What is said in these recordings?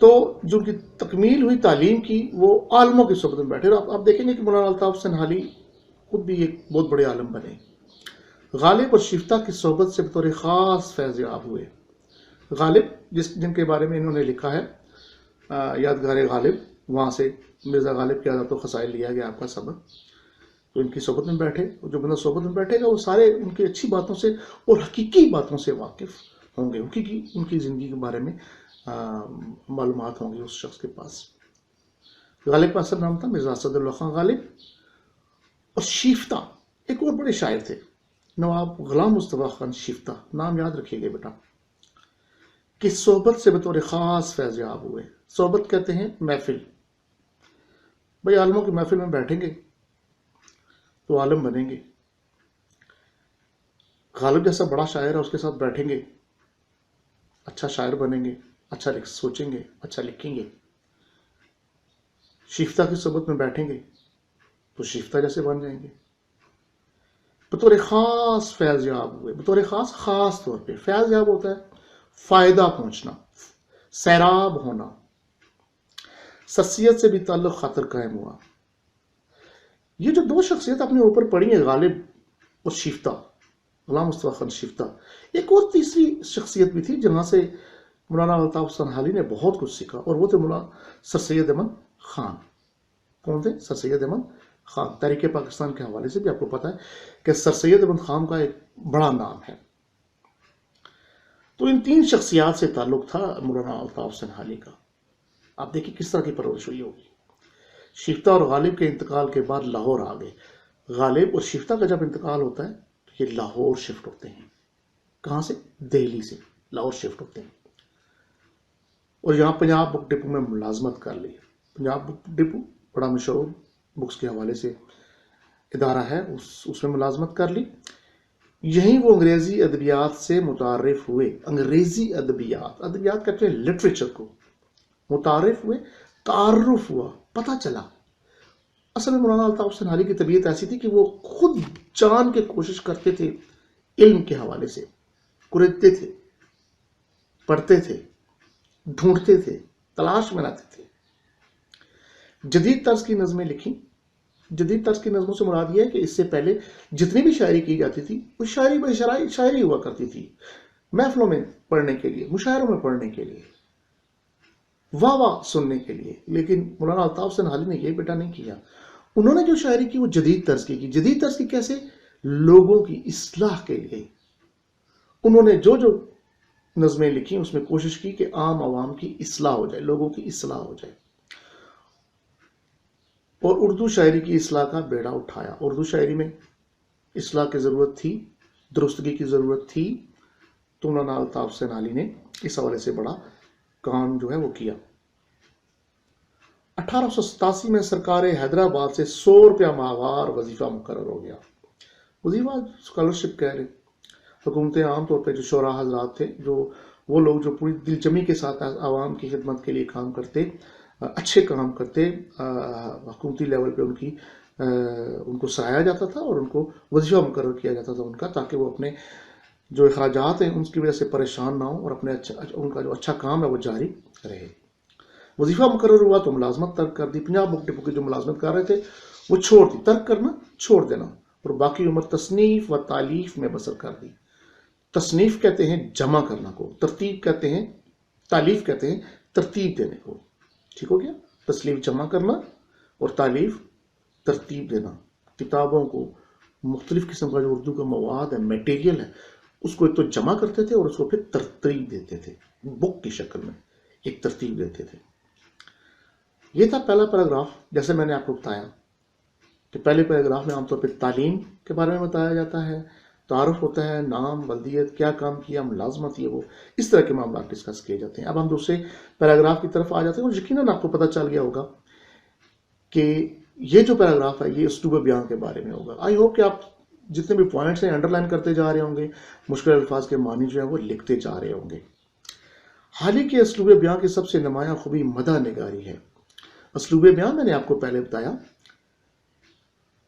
تو جو ان کی تکمیل ہوئی تعلیم کی وہ عالموں کی صحبت میں بیٹھے. اور آپ دیکھیں گے کہ مولانا الطاف سنہالی خود بھی ایک بہت بڑے عالم بنے. غالب اور شفتہ کی صحبت سے بطور خاص فیض یاب ہوئے. غالب جن کے بارے میں انہوں نے لکھا ہے یادگار غالب، وہاں سے مرزا غالب کی عادات و خصائل لیا گیا آپ کا سبق. تو ان کی صحبت میں بیٹھے، اور جو بندہ صحبت میں بیٹھے گا وہ سارے ان کی اچھی باتوں سے اور حقیقی باتوں سے واقف ہوں گے، حقیقی ان کی زندگی کے بارے میں معلومات ہوں گی اس شخص کے پاس. غالب کا اصل نام تھا مرزا اسد اللہ خان غالب. اور شیفتہ ایک اور بڑے شاعر تھے، نواب غلام مصطفیٰ خان شیفتہ، نام یاد رکھیے گا بیٹا، کہ صحبت سے بطور خاص فیض یاب ہوئے. صحبت کہتے ہیں محفل. بھائی عالموں کی محفل میں بیٹھیں گے تو عالم بنیں گے. غالب جیسا بڑا شاعر ہے، اس کے ساتھ بیٹھیں گے اچھا شاعر بنیں گے، اچھا سوچیں گے، اچھا لکھیں گے. شیفتہ کی صحبت میں بیٹھیں گے تو شیفتہ جیسے بن جائیں گے. بطور خاص فیض یاب ہوئے. بطور خاص طور پہ فیض یاب ہوتا ہے فائدہ پہنچنا، سیراب ہونا. شخصیت سے بھی تعلق خاطر قائم ہوا. یہ جو دو شخصیت اپنے اوپر پڑی ہیں، غالب اور شیفتہ، غلام مصطفیٰ خان شیفتہ. ایک اور تیسری شخصیت بھی تھی جہاں سے مولانا الطاف سنہالی نے بہت کچھ سیکھا، اور وہ تھے مولانا سر سید احمد خان. کون تھے؟ سر سید احمد خان. تاریخ پاکستان کے حوالے سے بھی آپ کو پتا ہے کہ سر سید احمد خان کا ایک بڑا نام ہے. تو ان تین شخصیات سے تعلق تھا مولانا الطاف سنہالی کا. آپ دیکھیں کس طرح کی پرورش ہوئی ہوگی. شیفتہ اور غالب کے انتقال کے بعد لاہور آ گئے. غالب اور شیفتہ کا جب انتقال ہوتا ہے تو یہ لاہور شفٹ ہوتے ہیں. کہاں سے؟ دہلی سے لاہور شفٹ ہوتے ہیں، اور یہاں پنجاب بک ڈپو میں ملازمت کر لی. پنجاب بک ڈپو بڑا مشہور بکس کے حوالے سے ادارہ ہے، اس میں ملازمت کر لی. یہیں وہ انگریزی ادبیات سے متعارف ہوئے. انگریزی ادبیات کہتے ہیں لٹریچر کو. متعارف ہوئے، تعارف ہوا، پتہ چلا. اصل میں مولانا الطاف سنہالی کی طبیعت ایسی تھی کہ وہ خود جان کے کوشش کرتے تھے علم کے حوالے سے. قریدتے تھے، پڑھتے تھے، ڈھونڈتے تھے، تلاش میں رہتے تھے. جدید طرز کی نظمیں لکھی. جدید طرز کی نظموں سے مراد یہ ہے کہ اس سے پہلے جتنی بھی شاعری کی جاتی تھی وہ شاعری ہوا کرتی تھی محفلوں میں پڑھنے کے لیے، مشاعروں میں پڑھنے کے لیے، واہ واہ سننے کے لیے. لیکن مولانا الطاف سنہالی نے یہ بیٹا نہیں کیا. انہوں نے جو شاعری کی وہ جدید طرز کی. جدید طرز کی کیسے؟ لوگوں کی اصلاح کے لیے. انہوں نے جو نظمیں لکھی اس میں کوشش کی کہ عام عوام کی اصلاح ہو جائے، لوگوں کی اصلاح ہو جائے. اور اردو شاعری کی اصلاح کا بیڑا اٹھایا. اردو شاعری میں اصلاح کی ضرورت تھی، درستگی کی ضرورت تھی. تو مولانا الطاف سنہالی نے اس حوالے سے بڑا کام جو ہے وہ کیا. 1887 میں سرکار حیدرآباد سے 100 روپیہ ماہوار وظیفہ مقرر ہو گیا. وظیفہ اسکالرشپ کہہ رہے. حکومتیں عام طور پہ جو شعراء حضرات تھے، جو وہ لوگ جو پوری دل جمی کے ساتھ عوام کی خدمت کے لیے کام کرتے، اچھے کام کرتے، حکومتی لیول پہ ان کو سرایا جاتا تھا اور ان کو وظیفہ مقرر کیا جاتا تھا ان کا، تاکہ وہ اپنے جو اخراجات ہیں ان کی وجہ سے پریشان نہ ہوں اور ان کا جو اچھا کام ہے وہ جاری رہے. وظیفہ مقرر ہوا تو ملازمت ترک کر دی. پنجاب بک ڈپو کی جو ملازمت کر رہے تھے وہ چھوڑ دی. ترک کرنا، چھوڑ دینا، اور باقی عمر تصنیف و تالیف میں بسر کر دی. تصنیف کہتے ہیں جمع کرنا کو، ترتیب کہتے ہیں، تالیف کہتے ہیں ترتیب دینے کو. ٹھیک ہو گیا؟ تصنیف جمع کرنا اور تالیف ترتیب دینا. کتابوں کو، مختلف قسم کا جو اردو کا مواد ہے، میٹیریل ہے، اس کو ایک تو جمع کرتے تھے اور اس کو پھر ترتیب دیتے تھے، بک کی شکل میں ایک ترتیب دیتے تھے. یہ تھا پہلا پیراگراف. جیسے میں نے آپ کو بتایا کہ پہلے پیراگراف میں عام طور پہ تعلیم کے بارے میں بتایا جاتا ہے، تعارف ہوتا ہے، نام، بلدیت، کیا کام کیا، ملازمت، یہ وہ اس طرح کے معاملات ڈسکس کیے جاتے ہیں. اب ہم دوسرے پیراگراف کی طرف آ جاتے ہیں، اور یقیناً آپ کو پتہ چل گیا ہوگا کہ یہ جو پیراگراف ہے یہ اسلوب بیان کے بارے میں ہوگا. آئی ہوپ کہ آپ جتنے بھی پوائنٹس ہیں انڈر لائن کرتے جا رہے ہوں گے، مشکل الفاظ کے معنی جو ہیں وہ لکھتے جا رہے ہوں گے. حال ہی کے اسلوب بیان کی سب سے نمایاں خوبی مدح نگاری ہے. اسلوب بیان میں نے آپ کو پہلے بتایا،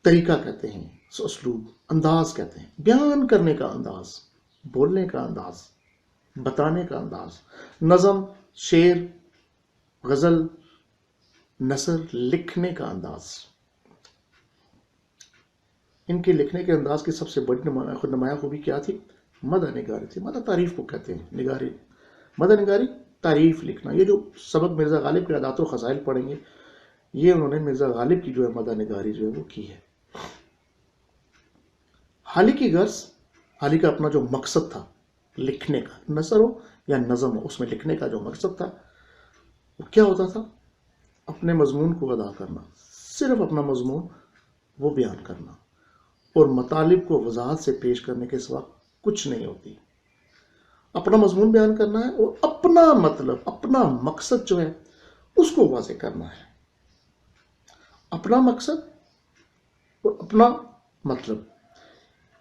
طریقہ کہتے ہیں، اسلوب، انداز کہتے ہیں، بیان کرنے کا انداز، بولنے کا انداز، بتانے کا انداز. نظم، شعر، غزل، نثر لکھنے کا انداز، ان کے لکھنے کے انداز کی سب سے بڑی نمایاں خوبی کیا تھی؟ مدح نگاری تھی. مدح تعریف کو کہتے ہیں. نگاری، مدح نگاری، تعریف لکھنا. یہ جو سبق مرزا غالب کے عادات و خصائل پڑھیں گے، یہ انہوں نے مرزا غالب کی جو ہے مدح نگاری جو ہے وہ کی ہے. حالی کی غرض، حالی کا اپنا جو مقصد تھا لکھنے کا، نثر ہو یا نظم ہو، اس میں لکھنے کا جو مقصد تھا وہ کیا ہوتا تھا؟ اپنے مضمون کو ادا کرنا، صرف اپنا مضمون وہ بیان کرنا، اور مطالب کو وضاحت سے پیش کرنے کے سوا کچھ نہیں ہوتی. اپنا مضمون بیان کرنا ہے اور اپنا مطلب، اپنا مقصد جو ہے اس کو واضح کرنا ہے. اپنا مقصد اور اپنا مطلب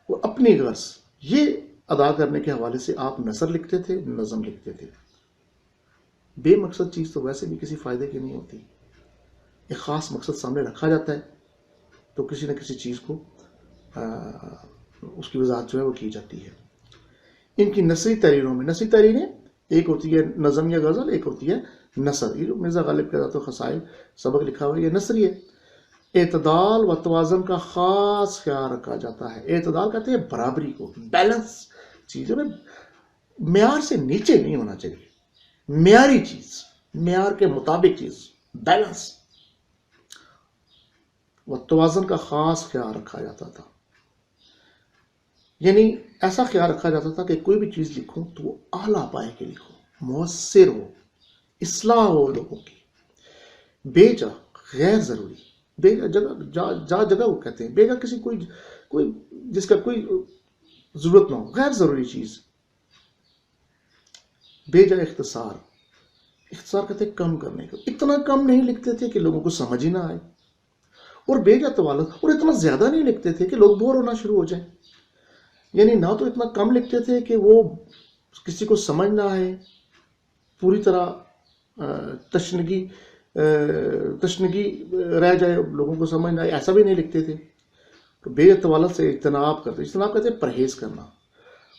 اور اپنی غرض، یہ ادا کرنے کے حوالے سے آپ نثر لکھتے تھے، نظم لکھتے تھے. بے مقصد چیز تو ویسے بھی کسی فائدے کی نہیں ہوتی. ایک خاص مقصد سامنے رکھا جاتا ہے تو کسی نہ کسی چیز کو اس کی وضاحت جو ہے وہ کی جاتی ہے. ان کی نثری تحریروں میں، نثری تحریریں ایک ہوتی ہے نظم یا غزل، ایک ہوتی ہے نثر. یہ جو مرزا غالب کے عادات و خصائل سبق لکھا ہوا ہے یہ نثری ہے. اعتدال و توازن کا خاص خیال رکھا جاتا ہے. اعتدال کہتے ہیں برابری کو، بیلنس. چیزوں میں معیار سے نیچے نہیں ہونا چاہیے، معیاری چیز، معیار کے مطابق چیز، بیلنس و توازن کا خاص خیال رکھا جاتا تھا. یعنی ایسا خیال رکھا جاتا تھا کہ کوئی بھی چیز لکھوں تو وہ اعلیٰ پائے کے لکھوں، مؤثر ہو، اصلاح ہو لوگوں کی. بے جا، غیر ضروری، بے جا جگہ وہ کہتے ہیں بے جا کسی کوئی جس کا کوئی ضرورت نہ ہو، غیر ضروری چیز. بے جا اختصار، اختصار کہتے ہیں کم کرنے کو. اتنا کم نہیں لکھتے تھے کہ لوگوں کو سمجھ ہی نہ آئے، اور بے جا طوالت، اور اتنا زیادہ نہیں لکھتے تھے کہ لوگ بور ہونا شروع ہو جائیں. یعنی نہ تو اتنا کم لکھتے تھے کہ وہ کسی کو سمجھ نہ آئے، پوری طرح تشنگی رہ جائے، لوگوں کو سمجھ نہ آئے، ایسا بھی نہیں لکھتے تھے. تو بے طوالت سے اجتناب کرتے. اجتناب کہتے ہیں پرہیز کرنا.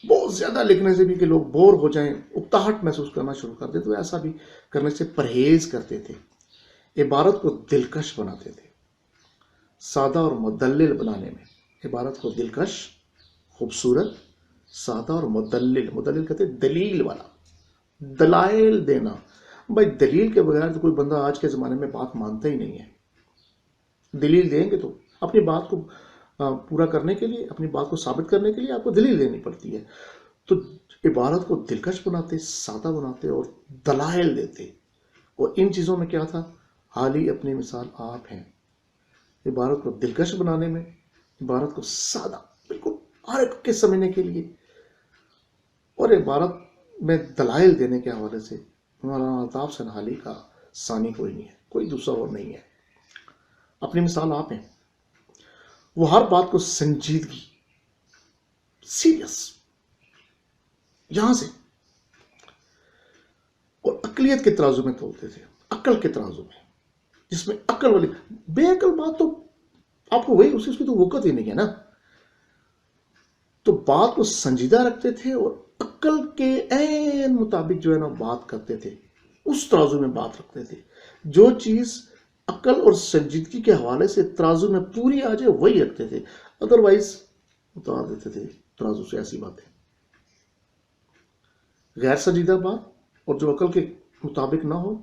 بہت زیادہ لکھنے سے بھی کہ لوگ بور ہو جائیں، اکتاہٹ محسوس کرنا شروع کر دیں، تو ایسا بھی کرنے سے پرہیز کرتے تھے. عبارت کو دلکش بناتے تھے. سادہ اور مدلل بنانے میں، عبارت کو دلکش، خوبصورت، سادہ اور مدلل. مدلل کہتے ہیں دلیل والا، دلائل دینا. بھائی دلیل کے بغیر تو کوئی بندہ آج کے زمانے میں بات مانتا ہی نہیں ہے. دلیل دیں گے تو اپنی بات کو پورا کرنے کے لیے، اپنی بات کو ثابت کرنے کے لیے آپ کو دلیل دینی پڑتی ہے. تو عبارت کو دلکش بناتے، سادہ بناتے اور دلائل دیتے. اور ان چیزوں میں کیا تھا؟ حالی اپنی مثال آپ ہیں. عبارت کو دلکش بنانے میں، عبارت کو سادہ، بالکل ہر ایک کے سمجھنے کے لیے، اور عبارت میں دلائل دینے کے حوالے سے مولانا الطاف حسین حالی کا ثانی کوئی نہیں ہے، کوئی دوسرا اور نہیں ہے. اپنی مثال آپ ہیں. وہ ہر بات کو سنجیدگی، سیریس، یہاں سے، اور عقلیت کے ترازو میں تولتے تھے. عقل کے ترازو میں، جس میں عقل والی، بے عقل بات تو آپ کو وہی، اس کی تو وقت ہی نہیں ہے نا. تو بات کو سنجیدہ رکھتے تھے اور عقل کے عین مطابق جو ہے نا بات کرتے تھے، اس ترازو میں بات رکھتے تھے. جو چیز عقل اور سنجیدگی کے حوالے سے ترازو میں پوری آ جائے وہی رکھتے تھے، ادروائز اتار دیتے تھے ترازو سے ایسی باتیں. غیر سنجیدہ بات اور جو عقل کے مطابق نہ ہو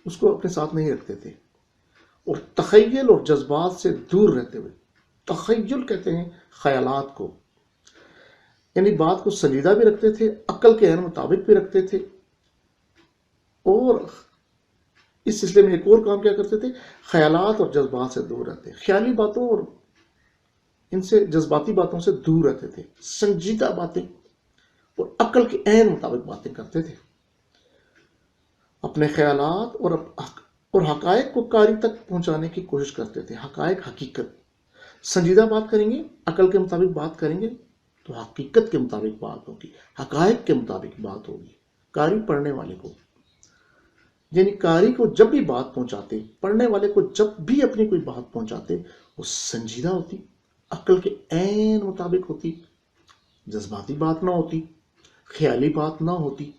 اس کو اپنے ساتھ نہیں رکھتے تھے. اور تخیل اور جذبات سے دور رہتے ہوئے، تخیل کہتے ہیں خیالات کو، یعنی بات کو سنجیدہ بھی رکھتے تھے، عقل کے عین مطابق بھی رکھتے تھے. اور اس سلسلے میں ایک اور کام کیا کرتے تھے؟ خیالات اور جذبات سے دور رہتے، خیالی باتوں اور ان سے جذباتی باتوں سے دور رہتے تھے. سنجیدہ باتیں اور عقل کے عین مطابق باتیں کرتے تھے. اپنے خیالات اور حقائق کو قاری تک پہنچانے کی کوشش کرتے تھے. حقائق، حقیقت. سنجیدہ بات کریں گے، عقل کے مطابق بات کریں گے تو حقیقت کے مطابق بات ہوگی، حقائق کے مطابق بات ہوگی. قاری پڑھنے والے کو، یعنی قاری کو جب بھی بات پہنچاتے، پڑھنے والے کو جب بھی اپنی کوئی بات پہنچاتے، وہ سنجیدہ ہوتی، عقل کے عین مطابق ہوتی، جذباتی بات نہ ہوتی، خیالی بات نہ ہوتی.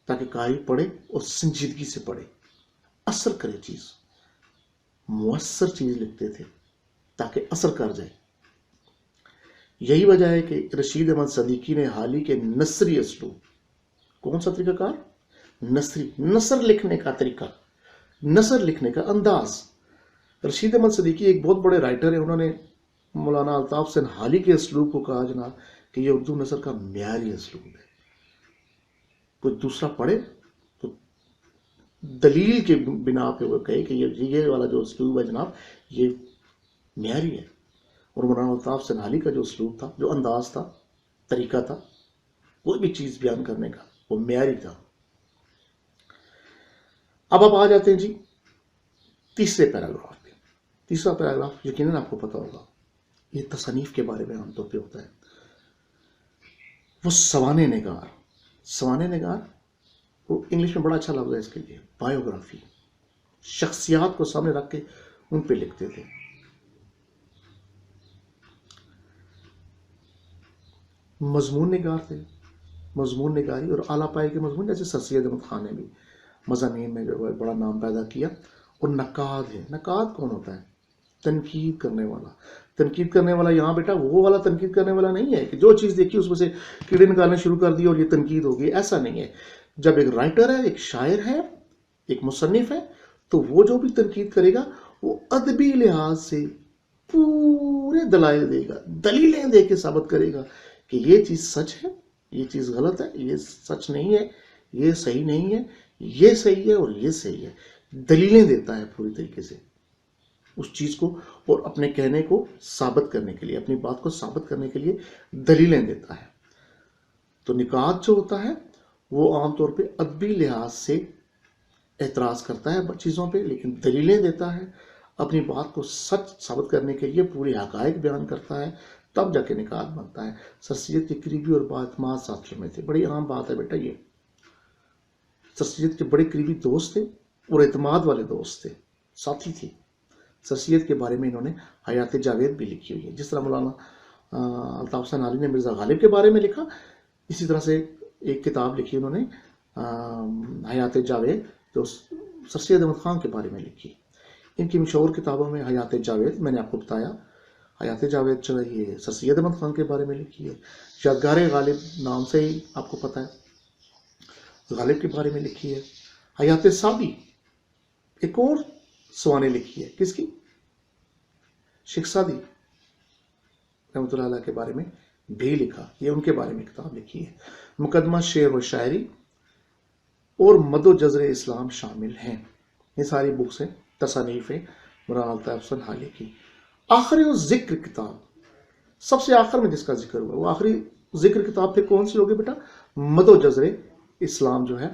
تاکہ قاری پڑھے اور سنجیدگی سے پڑھے، اثر کرے چیز، مؤثر چیز لکھتے تھے تاکہ اثر کر جائے۔ یہی وجہ ہے کہ رشید احمد صدیقی نے حال ہی کے نثری اسلوب، کون سا طریقہ کار؟ نثری، نثر لکھنے کا طریقہ، نثر لکھنے کا انداز۔ رشید احمد صدیقی ایک بہت بڑے رائٹر ہیں، انہوں نے مولانا الطاف سنہالی کے اسلوب کو کہا جناب کہ یہ اردو نثر کا معیاری اسلوب ہے، کوئی دوسرا پڑھے تو دلیل کے بنا پہ وہ کہے کہ یہ والا جو اسلوب ہے جناب یہ معیاری ہے۔ اور مولانا الطاف سنہالی کا جو اسلوب تھا، جو انداز تھا، طریقہ تھا، کوئی بھی چیز بیان کرنے کا، وہ معیاری تھا۔ اب آپ آ جاتے ہیں جی تیسرے پیراگراف پہ۔ تیسرا پیراگراف یقیناً آپ کو پتا ہوگا، یہ تصانیف کے بارے میں عام طور پہ ہوتا ہے۔ وہ سوانح نگار، سوانح نگار وہ انگلش میں بڑا اچھا لفظ ہے اس کے لیے، بایوگرافی، شخصیات کو سامنے رکھ کے ان پہ لکھتے تھے۔ مضمون نگار تھے، مضمون نگاری اور اعلیٰ پائے کے مضمون، جیسے سر سید احمد خان نے بھی مضامین میں جو ہے بڑا نام پیدا کیا۔ اور نقاد ہے، نقاد کون ہوتا ہے؟ تنقید کرنے والا۔ تنقید کرنے والا یہاں بیٹا وہ والا تنقید کرنے والا نہیں ہے کہ جو چیز دیکھی اس میں سے کیڑے نکالنے شروع کر دی اور یہ تنقید ہو گئی، ایسا نہیں ہے۔ جب ایک رائٹر ہے، ایک شاعر ہے، ایک مصنف ہے، تو وہ جو بھی تنقید کرے گا وہ ادبی لحاظ سے پورے دلائل دے گا، دلیلیں دے کے ثابت کرے گا کہ یہ چیز سچ ہے، یہ چیز غلط ہے، یہ سچ نہیں ہے، یہ صحیح نہیں ہے، یہ صحیح ہے اور یہ صحیح ہے۔ دلیلیں دیتا ہے پوری طریقے سے اس چیز کو، اور اپنے کہنے کو ثابت کرنے کے لیے، اپنی بات کو ثابت کرنے کے لیے دلیلیں دیتا ہے۔ تو نقاد جو ہوتا ہے وہ عام طور پہ ادبی لحاظ سے اعتراض کرتا ہے چیزوں پہ، لیکن دلیلیں دیتا ہے، اپنی بات کو سچ ثابت کرنے کے لیے پوری حقائق بیان کرتا ہے، تب جا کے نقاد بنتا ہے۔ سر سید کے قریبی اور بااعتماد ساتھیوں میں تھے، بڑی عام بات ہے بیٹا یہ، سر سید کے بڑے قریبی دوست تھے اور اعتماد والے دوست تھے، ساتھی تھے۔ سر سید کے بارے میں انہوں نے حیات جاوید بھی لکھی ہوئی ہے، جس طرح مولانا الطاف سنہالی نے مرزا غالب کے بارے میں لکھا، اسی طرح سے ایک کتاب لکھی انہوں نے حیات جاوید، جو سر سید احمد خان کے بارے میں لکھی۔ ان کی مشہور کتابوں میں حیات جاوید، میں نے آپ کو بتایا، حیات جاوید جو ہے یہ سر سید احمد خان کے بارے میں لکھی ہے۔ یادگار غالب نام سے ہی آپ کو پتہ ہے، غالب کے بارے میں لکھی ہے۔ حیات سعدی ایک اور سوانح لکھی ہے، کس کی؟ شیخ سعدی رحمۃ اللہ علیہ کے بارے میں بھی لکھا، یہ ان کے بارے میں کتاب لکھی ہے۔ مقدمہ شعر و شاعری اور مد و جزر اسلام شامل ہیں۔ یہ ساری بکس ہیں، تصانیف ہیں مولانا الطاف سنہالی کی۔ آخری و ذکر کتاب، سب سے آخر میں جس کا ذکر ہوا، وہ آخری ذکر کتاب پھر کون سی ہوگی بیٹا؟ مد و جزر اسلام جو ہے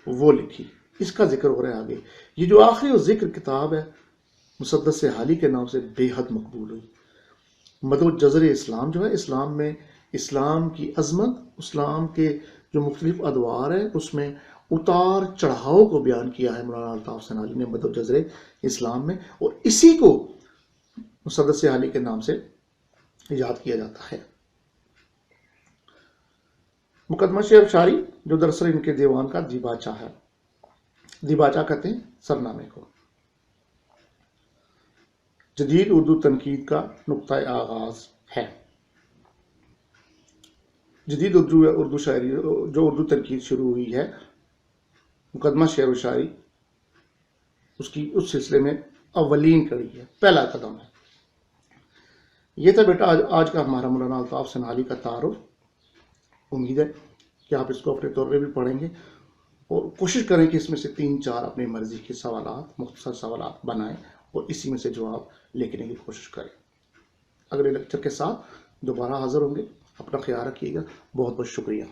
وہ لکھی، اس کا ذکر ہو رہا ہے آگے۔ یہ جو آخری و ذکر کتاب ہے مسدس حالی کے نام سے بے حد مقبول ہوئی۔ مد و جزر اسلام جو ہے، اسلام میں اسلام کی عظمت، اسلام کے جو مختلف ادوار ہیں اس میں اتار چڑھاؤ کو بیان کیا ہے مولانا الطاف سنہالی نے مد و جزر اسلام میں، اور اسی کو مسدس حالی کے نام سے یاد کیا جاتا ہے۔ مقدمہ شعر شاعری جو دراصل ان کے دیوان کا دیباچہ ہے، دیباچہ کہتے ہیں سرنامے کو۔ جدید اردو تنقید کا نقطہ آغاز ہے۔ جدید اردو شاعری جو اردو تنقید شروع ہوئی ہے، مقدمہ شعر و شاعری اس سلسلے میں اولین کڑی ہے، پہلا قدم ہے۔ یہ تھا بیٹا آج کا ہمارا مولانا الطاف سنہالی کا تعارف۔ امید ہے کہ آپ اس کو اپنے طور پہ بھی پڑھیں گے اور کوشش کریں کہ اس میں سے 3-4 اپنی مرضی کے سوالات، مختصر سوالات بنائیں اور اسی میں سے جواب لکھنے کی کوشش کریں۔ اگلے لیکچر کے ساتھ دوبارہ حاضر ہوں گے، اپنا خیال رکھیے گا، بہت بہت شکریہ۔